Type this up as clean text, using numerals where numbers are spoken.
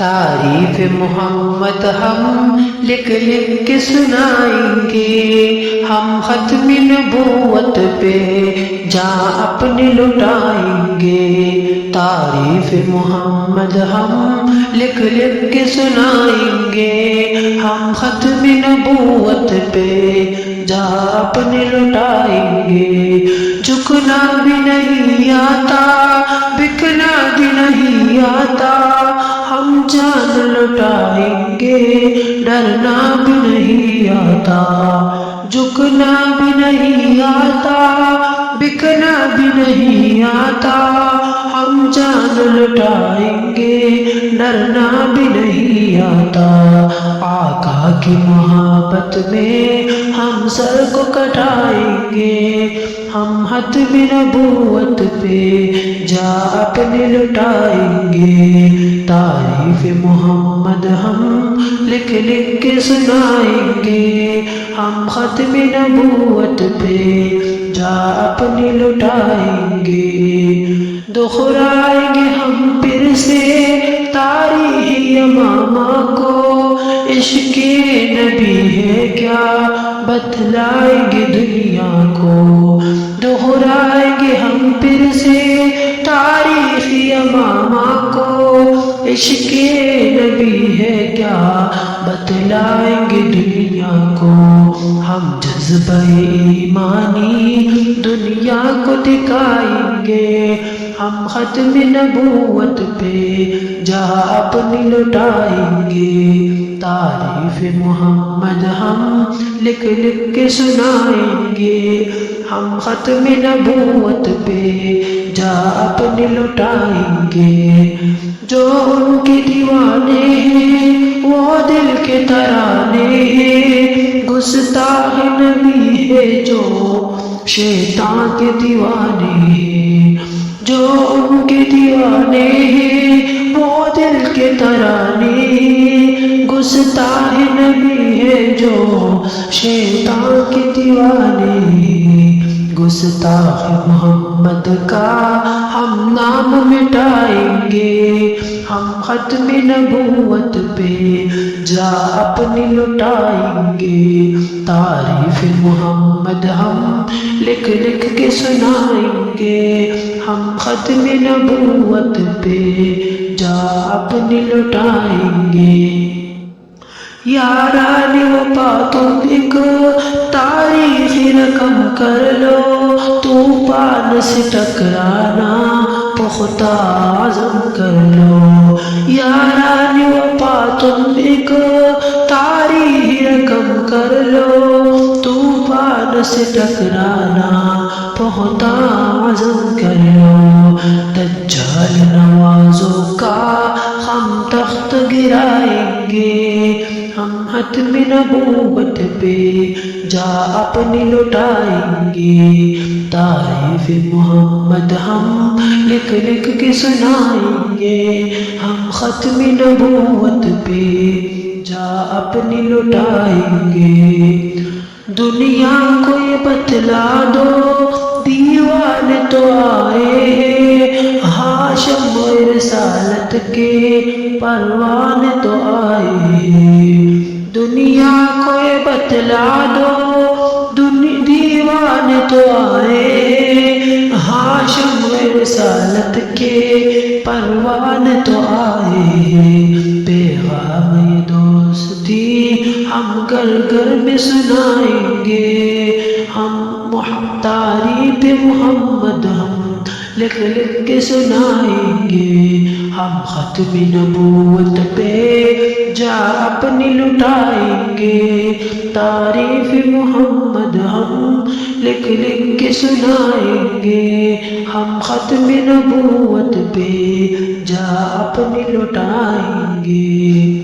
تعریف محمد ہم لکھ لکھ کے سنائیں گے، ہم ختم نبوت پہ جاں اپنی لٹائیں گے۔ تعریف محمد ہم لکھ لکھ کے سنائیں گے، ہم ختم نبوت پہ جاں اپنی لٹائیں گے۔ جھکنا بھی نہیں آتا، بکنا بھی نہیں آتا، ہم جان لٹائیں گے، ڈرنا بھی نہیں آتا۔ جھکنا بھی نہیں آتا، بکنا بھی نہیں آتا، ہم جان لٹائیں گے، ڈرنا بھی نہیں آتا۔ آقا کی محبت میں ہم سر کو کٹائیں گے، ہم ختم نبوت پہ جاں اپنی لٹائیں گے۔ تعریف محمد ہم لکھ لکھ کے سنائیں گے، ہم ختم نبوت پہ جاں اپنی لٹائیں گے۔ دہرائیں گے ہم پھر سے تاریخ یمامہ کو، عشق نبی ہے کیا بتلائیں گے دنیا کو۔ دہرائیں گے ہم پھر سے تاریخ یمامہ کو، عشق نبی ہے کیا بتلائیں گے دنیا کو۔ ہم جذبہ ایمانی دنیا کو دکھائیں گے، ہم ختم نبوت پہ جاں اپنی لٹائیں گے۔ تعریف محمد ہم لکھ لکھ کے سنائیں گے، ہم ختم نبوت پہ جاں اپنی لٹائیں گے۔ جو ان کے دیوانے ہیں وہ دل کے ترانے ہیں، گستاخ نبی ہے جو شیطان کے دیوانے ہیں۔ جو ان کے دیوانے ہیں وہ دل کے ترانے ہیں، گستاخ نبی ہے جو شیطان کے دیوانے ہیں۔ گستاخ محمد کا ہم نام مٹائیں گے، ہم ختم نبوت پہ جاں اپنی لٹائیں گے۔ تعریف محمد ہم لکھ لکھ کے سنائیں گے، ہم ختم نبوت پہ جاں اپنی لٹائیں گے۔ یاران وفا تم ایک تاریخ رقم کر لو، طوفان سے ٹکرانا پختہ عزم کر لو۔ یاران وفا تم ایک تاریخ رقم کر لو، طوفان سے ٹکرانا پختہ عزم کر لو۔ دجال نوازوں کا ہم تخت گرائیں گے، ہم ختم نبوت پہ جاں اپنی لٹائیں گے۔ تعریف محمد ہم لکھ لکھ کے سنائیں گے، ہم ختم نبوت پہ جاں اپنی لٹائیں گے۔ دنیا کو یہ بتلا دو دیوانے تو آئے ہیں، ہاشم و رسالت کے پروانے تو آئے ہیں۔ دنیا کو یہ بتلا دو دیوانے تو آئے ہیں، ہاشم و رسالت کے پروانے تو آئے ہیں۔ پیغام دوستی ہم گھر گھر میں سنائیں گے، ہم تعریف محمد ہم لکھ لکھ کے سنائیں گے، ہم ختم نبوت پہ جاں اپنی لٹائیں گے۔ تعریف محمد ہم لکھ لکھ کے سنائیں گے، ہم ختم نبوت پہ جاں اپنی لٹائیں گے۔